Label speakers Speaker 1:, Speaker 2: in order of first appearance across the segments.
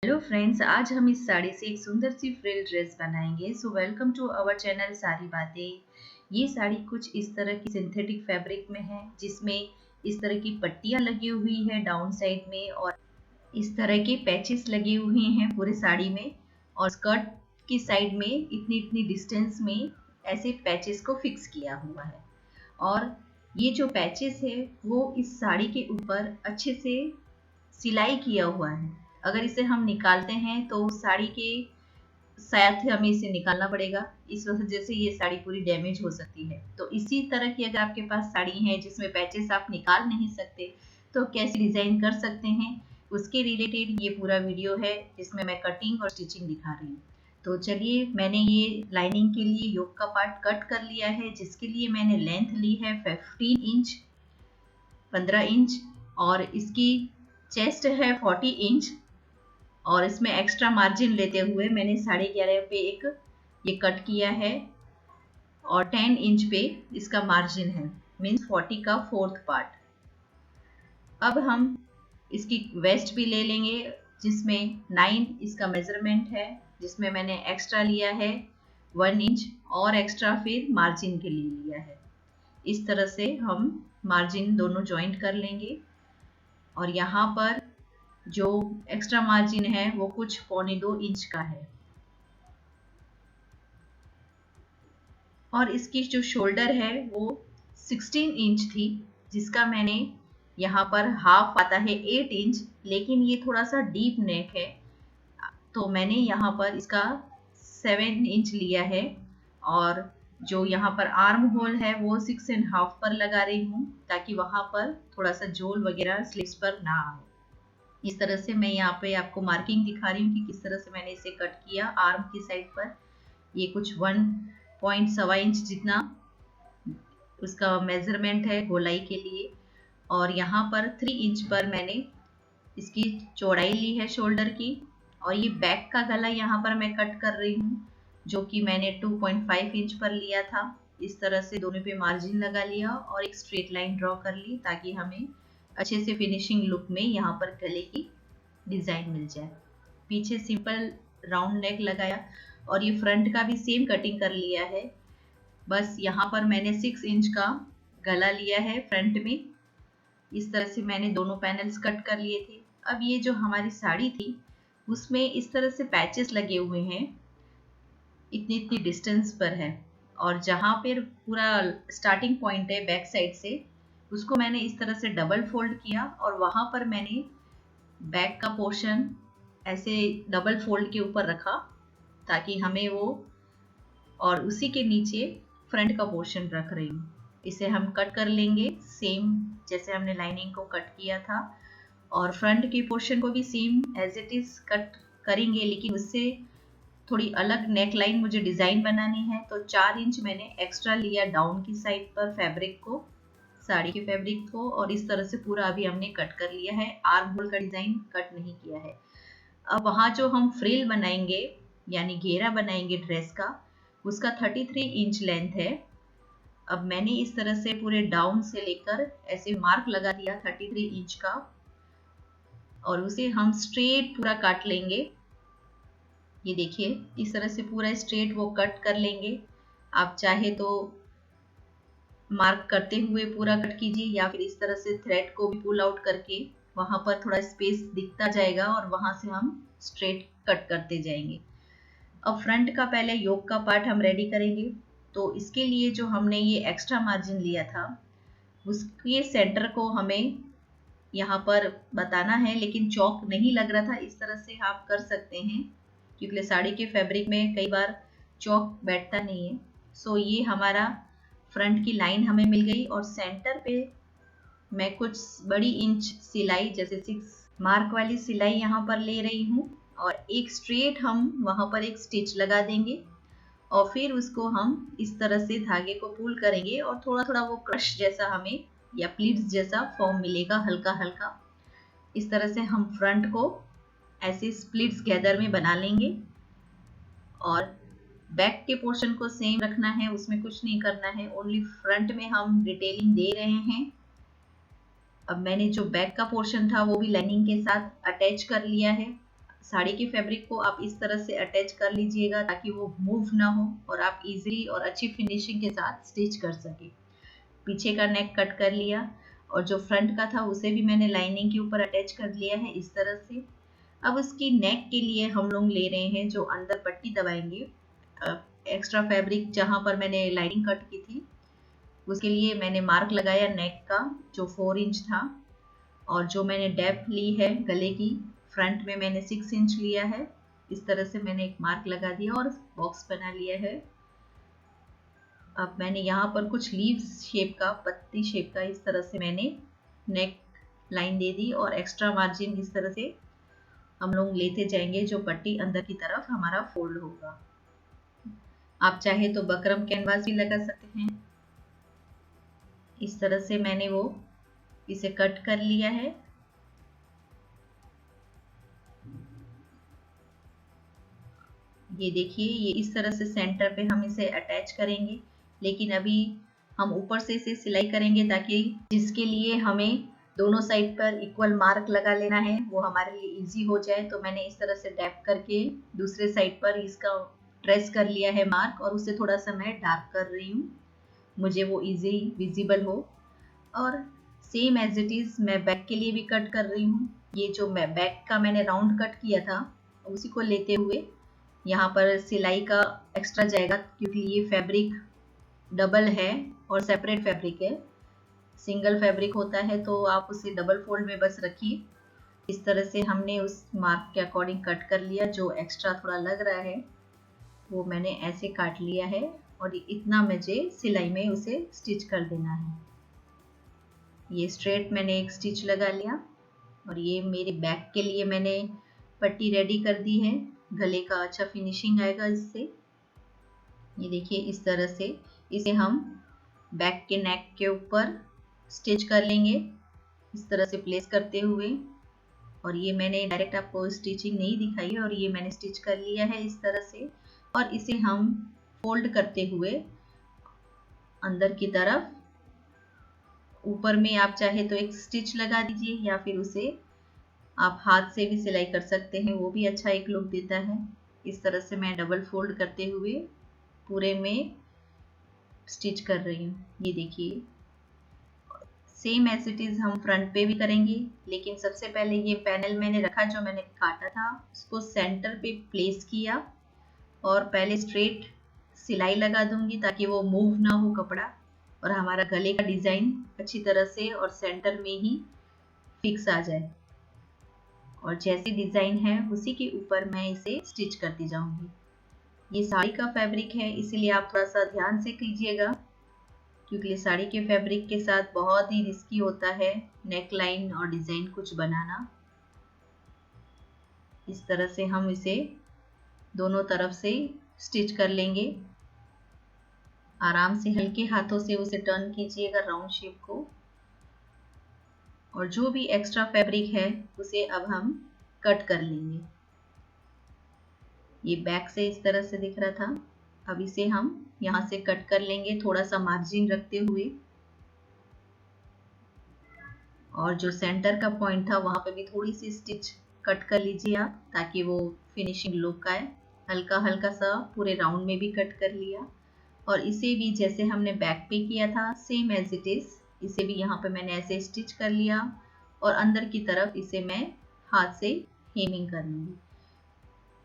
Speaker 1: Hello friends, आज हम इस साड़ी से एक सुंदर सी फ्रिल ड्रेस बनाएंगे। So welcome to our channel सारी बातें। ये साड़ी कुछ इस तरह की सिंथेटिक फैब्रिक में है, जिसमें इस तरह की पट्टियां लगी हुई है डाउन साइड में, और इस तरह के पैचेस लगे हुए हैं पूरे साड़ी में। और स्कर्ट की साइड में इतनी इतनी डिस्टेंस में ऐसे पैचेस को फिक्स किया हुआ है। और ये जो पैचेस है वो इस साड़ी के ऊपर अच्छे से सिलाई किया हुआ है। अगर इसे हम निकालते हैं तो साड़ी के साथ हमें इसे निकालना पड़ेगा, इस वजह से ये साड़ी पूरी डैमेज हो सकती है। तो इसी तरह की अगर आपके पास साड़ी है जिसमें पैचेस आप निकाल नहीं सकते, तो कैसे डिजाइन कर सकते हैं, उसके रिलेटेड ये पूरा वीडियो है जिसमें मैं कटिंग और स्टिचिंग दिखा रही हूँ। तो चलिए, मैंने ये लाइनिंग के लिए योक का पार्ट कट कर लिया है, जिसके लिए मैंने लेंथ ली है 15 इंच, 15 इंच, और इसकी चेस्ट है 40 इंच। और इसमें एक्स्ट्रा मार्जिन लेते हुए मैंने 11.5 पे एक ये कट किया है, और 10 इंच पे इसका मार्जिन है, मीन्स 40 का फोर्थ पार्ट। अब हम इसकी वेस्ट भी ले लेंगे, जिसमें 9 इसका मेजरमेंट है, जिसमें मैंने एक्स्ट्रा लिया है 1 इंच, और एक्स्ट्रा फिर मार्जिन के लिए लिया है। इस तरह से हम मार्जिन दोनों ज्वाइंट कर लेंगे। और यहाँ पर जो एक्स्ट्रा मार्जिन है वो कुछ 1.25 इंच का है। और इसकी जो शोल्डर है वो 16 इंच थी, जिसका मैंने यहाँ पर हाफ आता है 8 इंच, लेकिन ये थोड़ा सा डीप नेक है, तो मैंने यहाँ पर इसका 7 इंच लिया है। और जो यहाँ पर आर्म होल है वो 6.5 पर लगा रही हूँ, ताकि वहाँ पर थोड़ा सा झोल वगैरह स्लीव्स पर ना आए। इस तरह से मैं यहाँ पे आपको मार्किंग दिखा रही हूँ कि किस तरह से मैंने इसे कट किया। आर्म की साइड पर ये कुछ 1.25 इंच जितना उसका मेजरमेंट है गोलाई के लिए। और यहाँ पर 3 इंच पर मैंने इसकी चौड़ाई ली है शोल्डर की। और ये बैक का गला यहाँ पर मैं कट कर रही हूँ, जो कि मैंने 2.5 इंच पर लिया था। इस तरह से दोनों पे मार्जिन लगा लिया और एक स्ट्रेट लाइन ड्रॉ कर ली, ताकि हमें अच्छे से फिनिशिंग लुक में यहाँ पर गले की डिजाइन मिल जाए। पीछे सिंपल राउंड नेक लगाया, और ये फ्रंट का भी सेम कटिंग कर लिया है। बस यहाँ पर मैंने 6 इंच का गला लिया है फ्रंट में। इस तरह से मैंने दोनों पैनल्स कट कर लिए थे। अब ये जो हमारी साड़ी थी उसमें इस तरह से पैचेस लगे हुए हैं, इतनी इतनी डिस्टेंस पर है। और जहाँ पर पूरा स्टार्टिंग पॉइंट है बैक साइड से, उसको मैंने इस तरह से डबल फोल्ड किया, और वहाँ पर मैंने बैक का पोर्शन ऐसे डबल फोल्ड के ऊपर रखा, ताकि हमें वो, और उसी के नीचे फ्रंट का पोर्शन रख रही हूँ। इसे हम कट कर लेंगे सेम जैसे हमने लाइनिंग को कट किया था। और फ्रंट के पोर्शन को भी same as it is cut करेंगे, लेकिन उससे थोड़ी अलग नेक लाइन मुझे डिजाइन बनानी है। तो 4 इंच मैंने एक्स्ट्रा लिया डाउन की साइड पर फैब्रिक को, साड़ी के फैब्रिक को, और इस तरह से पूरा अभी हमने कट कर लिया है। आर्म होल का डिजाइन कट नहीं किया है। अब वहाँ जो हम फ्रिल बनाएंगे, यानी घेरा बनाएंगे ड्रेस का, उसका 33 इंच लेंथ है। अब मैंने इस तरह से पूरे डाउन से लेकर ऐसे मार्क लगा दिया 33 इंच का, और उसे हम स्ट्रेट पूरा काट लेंगे। ये देखिए, इस तरह से पूरा स्ट्रेट वो कट कर लेंगे। आप चाहे तो मार्क करते हुए पूरा कट कीजिए, या फिर इस तरह से थ्रेड को भी पुल आउट करके वहां पर थोड़ा स्पेस दिखता जाएगा, और वहां से हम स्ट्रेट कट करते जाएंगे। अब फ्रंट का पहले योक का पार्ट हम रेडी करेंगे। तो इसके लिए जो हमने ये एक्स्ट्रा मार्जिन लिया था, उसके सेंटर को हमें यहाँ पर बताना है, लेकिन चौक नहीं लग रहा था। इस तरह से आप कर सकते हैं, क्योंकि साड़ी के फैब्रिक में कई बार चौक बैठता नहीं है। सो ये हमारा फ्रंट की लाइन हमें मिल गई, और सेंटर पे मैं कुछ बड़ी इंच सिलाई, जैसे 6 मार्क वाली सिलाई यहाँ पर ले रही हूँ, और एक स्ट्रेट हम वहाँ पर एक स्टिच लगा देंगे। और फिर उसको हम इस तरह से धागे को पुल करेंगे, और थोड़ा थोड़ा वो क्रश जैसा हमें, या प्लीट्स जैसा फॉर्म मिलेगा हल्का हल्का। इस तरह से हम फ्रंट को ऐसे स्प्लिट्स गैदर में बना लेंगे। और बैक के पोर्शन को सेम रखना है, उसमें कुछ नहीं करना है, ओनली फ्रंट में हम डिटेलिंग दे रहे हैं। अब मैंने जो बैक का पोर्शन था वो भी लाइनिंग के साथ अटैच कर लिया है। साड़ी के फैब्रिक को आप इस तरह से अटैच कर लीजिएगा ताकि वो मूव ना हो और आप इजीली और अच्छी फिनिशिंग के साथ स्टिच कर सके। पीछे का नेक कट कर लिया और जो फ्रंट का था उसे भी मैंने लाइनिंग के ऊपर अटैच कर लिया है इस तरह से। अब उसकी नेक के लिए हम लोग ले रहे हैं जो अंदर पट्टी दबाएंगे। एक्स्ट्रा फैब्रिक जहाँ पर मैंने लाइनिंग कट की थी उसके लिए मैंने मार्क लगाया नेक का जो 4 इंच था, और जो मैंने डेप्थ ली है गले की फ्रंट में मैंने 6 इंच लिया है। इस तरह से मैंने एक मार्क लगा दिया और बॉक्स बना लिया है। अब मैंने यहाँ पर कुछ लीव्स शेप का, पत्ती शेप का इस तरह से मैंने नेक लाइन दे दी और एक्स्ट्रा मार्जिन इस तरह से हम लोग लेते जाएंगे जो पट्टी अंदर की तरफ हमारा फोल्ड होगा। आप चाहे तो बकरम कैनवास भी लगा सकते हैं। इस तरह से मैंने वो इसे कट कर लिया है। ये देखिए, ये इस तरह से सेंटर पे हम इसे अटैच करेंगे, लेकिन अभी हम ऊपर से इसे सिलाई करेंगे ताकि जिसके लिए हमें दोनों साइड पर इक्वल मार्क लगा लेना है वो हमारे लिए इजी हो जाए। तो मैंने इस तरह से डैप करके दूसरे साइड पर इसका ट्रेस कर लिया है मार्क, और उसे थोड़ा सा मैं डार्क कर रही हूँ, मुझे वो इजी विजिबल हो। और सेम एज इट इज मैं बैक के लिए भी कट कर रही हूँ। ये जो मैं बैक का मैंने राउंड कट किया था उसी को लेते हुए यहाँ पर सिलाई का एक्स्ट्रा जाएगा, क्योंकि ये फैब्रिक डबल है और सेपरेट फैब्रिक है। सिंगल फैब्रिक होता है तो आप उसे डबल फोल्ड में बस रखिए। इस तरह से हमने उस मार्क के अकॉर्डिंग कट कर लिया। जो एक्स्ट्रा थोड़ा लग रहा है वो मैंने ऐसे काट लिया है और इतना मुझे सिलाई में उसे स्टिच कर देना है। ये स्ट्रेट मैंने एक स्टिच लगा लिया और ये मेरे बैक के लिए मैंने पट्टी रेडी कर दी है। गले का अच्छा फिनिशिंग आएगा इससे। ये देखिए, इस तरह से इसे हम बैक के नेक के ऊपर स्टिच कर लेंगे इस तरह से प्लेस करते हुए। और ये मैंने डायरेक्ट आपको स्टिचिंग नहीं दिखाई है और ये मैंने स्टिच कर लिया है इस तरह से। और इसे हम फोल्ड करते हुए अंदर की तरफ, ऊपर में आप चाहे तो एक स्टिच लगा दीजिए या फिर उसे आप हाथ से भी सिलाई कर सकते हैं, वो भी अच्छा एक लुक देता है। इस तरह से मैं डबल फोल्ड करते हुए पूरे में स्टिच कर रही हूँ। ये देखिए, सेम एज इट इज हम फ्रंट पे भी करेंगे, लेकिन सबसे पहले ये पैनल मैंने रखा जो मैंने काटा था उसको सेंटर पे प्लेस किया और पहले स्ट्रेट सिलाई लगा दूंगी ताकि वो मूव ना हो कपड़ा और हमारा गले का डिजाइन अच्छी तरह से और सेंटर में ही फिक्स आ जाए। और जैसी डिजाइन है उसी के ऊपर मैं इसे स्टिच करती जाऊंगी। ये साड़ी का फैब्रिक है इसीलिए आप थोड़ा सा ध्यान से कीजिएगा, क्योंकि साड़ी के फैब्रिक के साथ बहुत ही रिस्की होता है नेक लाइन और डिजाइन कुछ बनाना। इस तरह से हम इसे दोनों तरफ से स्टिच कर लेंगे। आराम से हल्के हाथों से उसे टर्न कीजिएगा राउंड शेप को। और जो भी एक्स्ट्रा फैब्रिक है उसे अब हम कट कर लेंगे। ये बैक से इस तरह से दिख रहा था, अब इसे हम यहाँ से कट कर लेंगे थोड़ा सा मार्जिन रखते हुए। और जो सेंटर का पॉइंट था वहां पे भी थोड़ी सी स्टिच कट कर लीजिए आप, ताकि वो फिनिशिंग लुक आए। हल्का हल्का सा पूरे राउंड में भी कट कर लिया। और इसे भी जैसे हमने बैक पे किया था सेम एज इट इज, इसे भी यहाँ पे मैंने ऐसे स्टिच कर लिया और अंदर की तरफ इसे मैं हाथ से हेमिंग कर लूंगी।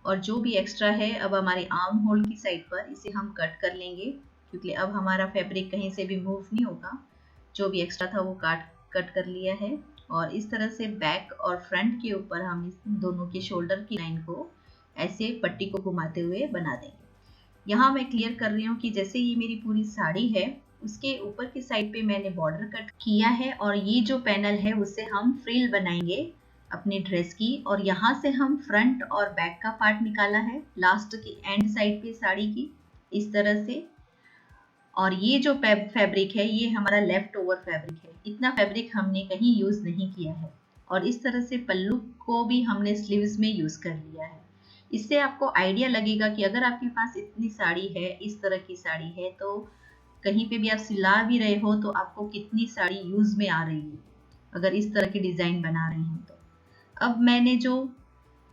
Speaker 1: और जो भी एक्स्ट्रा है अब हमारे आर्म होल की साइड पर इसे हम कट कर लेंगे, क्योंकि अब हमारा फैब्रिक कहीं से भी मूव नहीं होगा। जो भी एक्स्ट्रा था वो कट कर लिया है। और इस तरह से बैक और फ्रंट के ऊपर हम इस दोनों के शोल्डर की लाइन को ऐसे पट्टी को घुमाते हुए बना देंगे। यहाँ मैं क्लियर कर रही हूँ कि जैसे ये मेरी पूरी साड़ी है उसके ऊपर की साइड पे मैंने बॉर्डर कट किया है और ये जो पैनल है उससे हम फ्रिल बनाएंगे अपनी ड्रेस की। और यहाँ से हम फ्रंट और बैक का पार्ट निकाला है लास्ट की एंड साइड पे साड़ी की इस तरह से। और ये जो फैब्रिक है ये हमारा लेफ्ट ओवर फैब्रिक है, इतना फैब्रिक हमने कहीं यूज नहीं किया है। और इस तरह से पल्लू को भी हमने स्लीव्स में यूज कर लिया है। इससे आपको आइडिया लगेगा कि अगर आपके पास इतनी साड़ी है, इस तरह की साड़ी है, तो कहीं पे भी आप सिला भी रहे हो तो आपको कितनी साड़ी यूज में आ रही है अगर इस तरह की डिजाइन बना रहे हैं तो। अब मैंने जो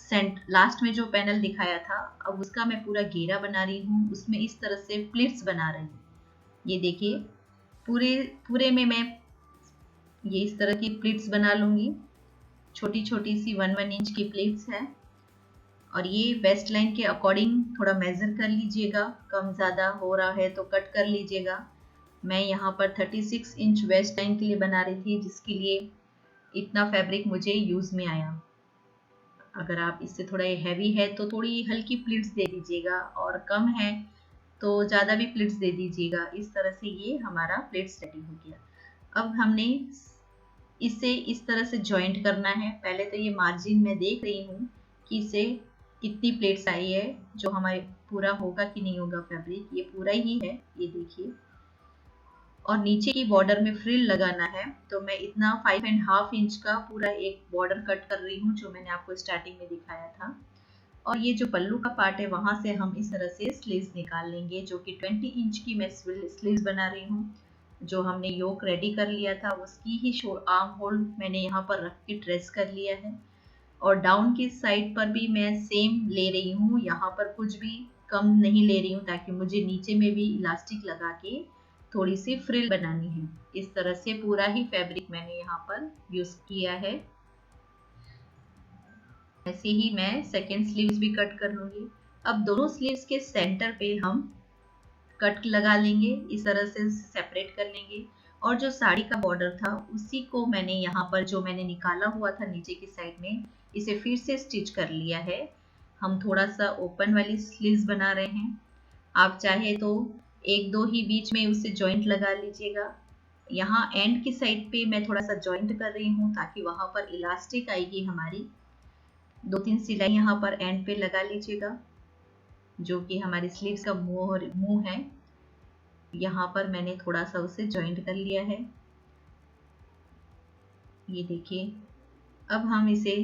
Speaker 1: सेंट लास्ट में जो पैनल दिखाया था, अब उसका मैं पूरा घेरा बना रही हूँ, उसमें इस तरह से प्लिट्स बना रही हूँ। ये देखिए पूरे पूरे में मैं ये इस तरह की प्लिट्स बना लूँगी। छोटी छोटी सी 1-1 इंच की प्लिट्स है और ये वेस्ट लाइन के अकॉर्डिंग थोड़ा मेज़र कर लीजिएगा, कम ज़्यादा हो रहा है तो कट कर लीजिएगा। मैं यहाँ पर 36 इंच वेस्ट लाइन के लिए बना रही थी, जिसके लिए इतना फैब्रिक मुझे यूज़ में आया। अगर आप इससे थोड़ा हैवी है तो थोड़ी हल्की प्लिट्स दे दीजिएगा और कम है तो ज़्यादा भी प्लिट्स दे दीजिएगा। इस तरह से ये हमारा प्लिट्स रेडी हो गया। अब हमने इसे इस तरह से जॉइंट करना है। पहले तो ये मार्जिन मैं देख रही हूँ कि इसे कितनी प्लेट्स आई है, जो हमारे पूरा होगा कि नहीं होगा फैब्रिक। ये पूरा ही है, ये देखिए। और नीचे की बॉर्डर में फ्रिल लगाना है, तो मैं इतना 5.5 इंच का पूरा एक बॉर्डर कट कर रही हूँ, जो मैंने आपको स्टार्टिंग में दिखाया था। और ये जो पल्लू का पार्ट है, वहाँ से हम इस तरह से स्लीव्स निकाल लेंगे, जो कि 20 इंच की मैं स्लीव्स बना रही हूँ। जो हमने योक रेडी कर लिया था, उसकी ही आर्म होल मैंने यहाँ पर रख के ट्रेस कर लिया है। और डाउन की साइड पर भी मैं सेम ले रही हूँ, यहाँ पर कुछ भी कम नहीं ले रही हूँ, ताकि मुझे नीचे में भी इलास्टिक लगा के थोड़ी सी फ्रिल बनानी है। इस तरह से पूरा ही फैब्रिक मैंने यहाँ पर यूज किया है। ऐसे ही मैं सेकेंड स्लीव्स भी कट कर लूंगी। अब दोनों स्लीव्स के सेंटर पे हम कट लगा लेंगे, इस तरह से सेपरेट कर लेंगे। और जो साड़ी का बॉर्डर था, उसी को मैंने यहाँ पर जो मैंने निकाला हुआ था नीचे की साइड में, इसे फिर से स्टिच कर लिया है। हम थोड़ा सा ओपन वाली स्लीव्स बना रहे हैं। आप चाहे तो एक दो ही बीच में उसे जॉइंट लगा लीजिएगा। यहाँ एंड की साइड पे मैं थोड़ा सा जॉइंट कर रही हूँ, ताकि वहाँ पर इलास्टिक आएगी हमारी। 2-3 सिलाई यहाँ पर एंड पे लगा लीजिएगा, जो कि हमारी स्लीव्स का मुंह है। यहाँ पर मैंने थोड़ा सा उसे जॉइंट कर लिया है, ये देखिए। अब हम इसे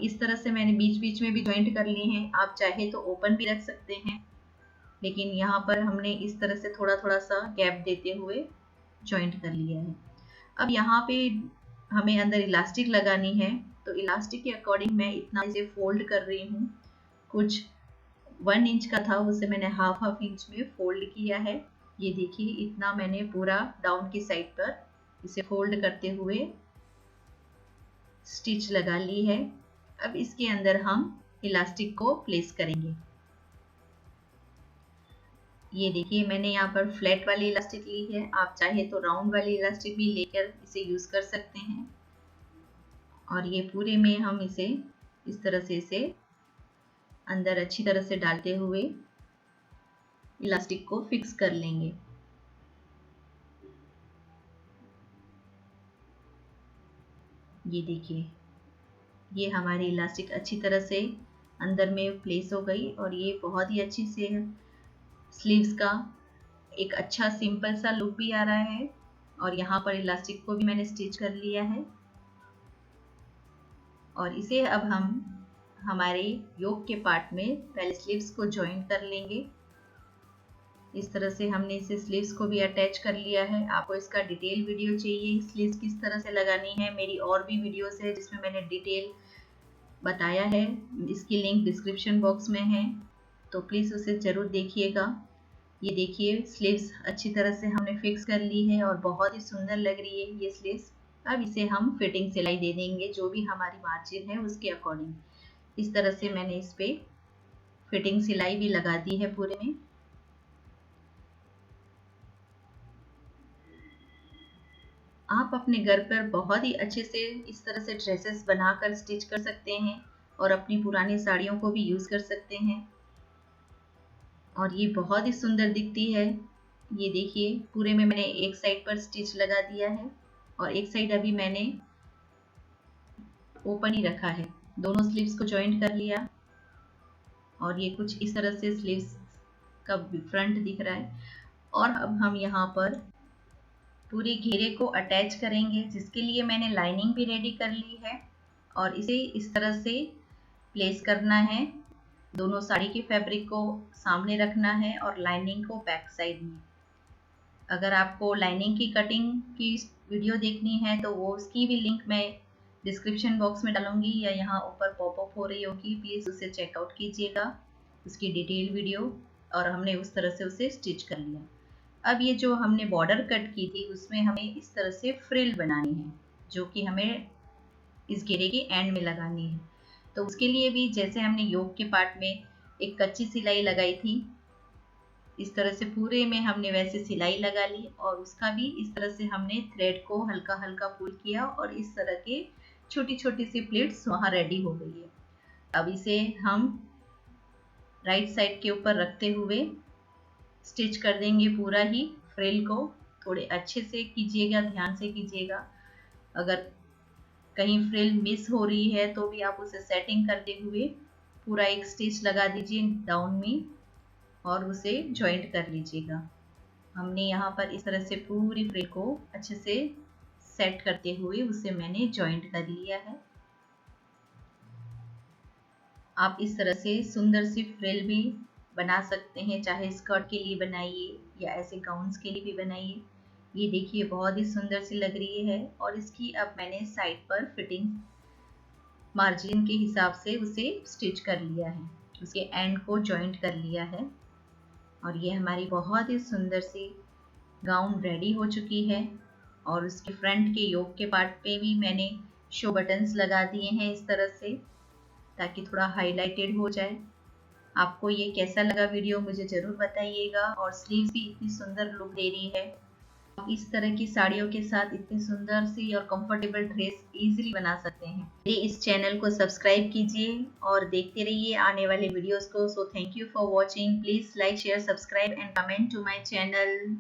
Speaker 1: इस तरह से मैंने बीच बीच में भी जॉइंट कर लिए हैं। आप चाहे तो ओपन भी रख सकते हैं, लेकिन यहाँ पर हमने इस तरह से थोड़ा थोड़ा सा गैप देते हुए जॉइंट कर लिया है। अब यहाँ पे हमें अंदर इलास्टिक लगानी है, तो इलास्टिक के अकॉर्डिंग मैं इतना इसे फोल्ड कर रही हूँ। कुछ 1 इंच का था, उसे मैंने हाफ इंच में फोल्ड किया है। ये देखिए, इतना मैंने पूरा डाउन की साइड पर इसे फोल्ड करते हुए स्टिच लगा ली है। अब इसके अंदर हम इलास्टिक को प्लेस करेंगे। ये देखिए, मैंने यहाँ पर फ्लैट वाली इलास्टिक ली है। आप चाहे तो राउंड वाली इलास्टिक भी लेकर इसे यूज कर सकते हैं। और ये पूरे में हम इसे इस तरह से इसे अंदर अच्छी तरह से डालते हुए इलास्टिक को फिक्स कर लेंगे। ये देखिए, ये हमारी इलास्टिक अच्छी तरह से अंदर में प्लेस हो गई और ये बहुत ही अच्छी से स्लीव्स का एक अच्छा सिंपल सा लुक भी आ रहा है। और यहाँ पर इलास्टिक को भी मैंने स्टिच कर लिया है। और इसे अब हम हमारे योक के पार्ट में पहले स्लीव्स को ज्वाइन कर लेंगे। इस तरह से हमने इसे स्लीव्स को भी अटैच कर लिया है। आपको इसका डिटेल वीडियो चाहिए, स्लीव्स किस तरह से लगानी है, मेरी और भी वीडियोस है जिसमें मैंने डिटेल बताया है। इसकी लिंक डिस्क्रिप्शन बॉक्स में है, तो प्लीज़ उसे ज़रूर देखिएगा। ये देखिए, स्लीव्स अच्छी तरह से हमने फिक्स कर ली है और बहुत ही सुंदर लग रही है ये स्लीव्स। अब इसे हम फिटिंग सिलाई दे देंगे, जो भी हमारी मार्जिन है उसके अकॉर्डिंग। इस तरह से मैंने इस पे फिटिंग सिलाई भी लगा दी है पूरे में। आप अपने घर पर बहुत ही अच्छे से इस तरह से ड्रेसेस बनाकर स्टिच कर सकते हैं और अपनी पुरानी साड़ियों को भी यूज़ कर सकते हैं और ये बहुत ही सुंदर दिखती है। ये देखिए, पूरे में मैंने एक साइड पर स्टिच लगा दिया है और एक साइड अभी मैंने ओपन ही रखा है। दोनों स्लीव्स को जॉइंट कर लिया और ये कुछ इस तरह से स्लीव्स का फ्रंट दिख रहा है। और अब हम यहाँ पर पूरे घेरे को अटैच करेंगे, जिसके लिए मैंने लाइनिंग भी रेडी कर ली है। और इसे इस तरह से प्लेस करना है। दोनों साड़ी के फैब्रिक को सामने रखना है और लाइनिंग को बैक साइड में। अगर आपको लाइनिंग की कटिंग की वीडियो देखनी है तो वो उसकी भी लिंक मैं डिस्क्रिप्शन बॉक्स में डालूंगी या यहाँ ऊपर पॉपअप हो रही होगी, प्लीज़ उसे चेकआउट कीजिएगा, उसकी डिटेल वीडियो। और हमने उस तरह से उसे स्टिच कर लिया। अब ये जो हमने बॉर्डर कट की थी उसमें हमें इस तरह से फ्रिल बनानी है, जो कि हमें इस घेरे के एंड में लगानी है। तो उसके लिए भी जैसे हमने योक के पार्ट में एक कच्ची सिलाई लगाई थी, इस तरह से पूरे में हमने वैसे सिलाई लगा ली और उसका भी इस तरह से हमने थ्रेड को हल्का हल्का पुल किया और इस तरह के छोटी छोटी सी प्लेट्स वहाँ रेडी हो गई है। अब इसे हम राइट साइड के ऊपर रखते हुए स्टिच कर देंगे पूरा ही फ्रिल को। थोड़े अच्छे से कीजिएगा, ध्यान से कीजिएगा। अगर कहीं फ्रिल मिस हो रही है तो भी आप उसे सेटिंग करते हुए पूरा एक स्टिच लगा दीजिए डाउन में और उसे जॉइंट कर लीजिएगा। हमने यहाँ पर इस तरह से पूरी फ्रिल को अच्छे से सेट करते हुए उसे मैंने जॉइंट कर लिया है। आप इस तरह से सुंदर सी फ्रिल भी बना सकते हैं, चाहे स्कर्ट के लिए बनाइए या ऐसे गाउन्स के लिए भी बनाइए। ये देखिए बहुत ही सुंदर सी लग रही है। और इसकी अब मैंने साइड पर फिटिंग मार्जिन के हिसाब से उसे स्टिच कर लिया है, उसके एंड को जॉइंट कर लिया है। और ये हमारी बहुत ही सुंदर सी गाउन रेडी हो चुकी है। और उसके फ्रंट के योक के पार्ट पे भी मैंने शो बटन्स लगा दिए हैं इस तरह से, ताकि थोड़ा हाईलाइटेड हो जाए। आपको ये कैसा लगा वीडियो मुझे ज़रूर बताइएगा। और स्लीव्स भी इतनी सुंदर लुक दे रही है। आप इस तरह की साड़ियों के साथ इतनी सुंदर सी और कंफर्टेबल ड्रेस इजीली बना सकते हैं। मेरे इस चैनल को सब्सक्राइब कीजिए और देखते रहिए आने वाले वीडियोस को। So thank you for watching. Please like, share, subscribe and comment to my channel.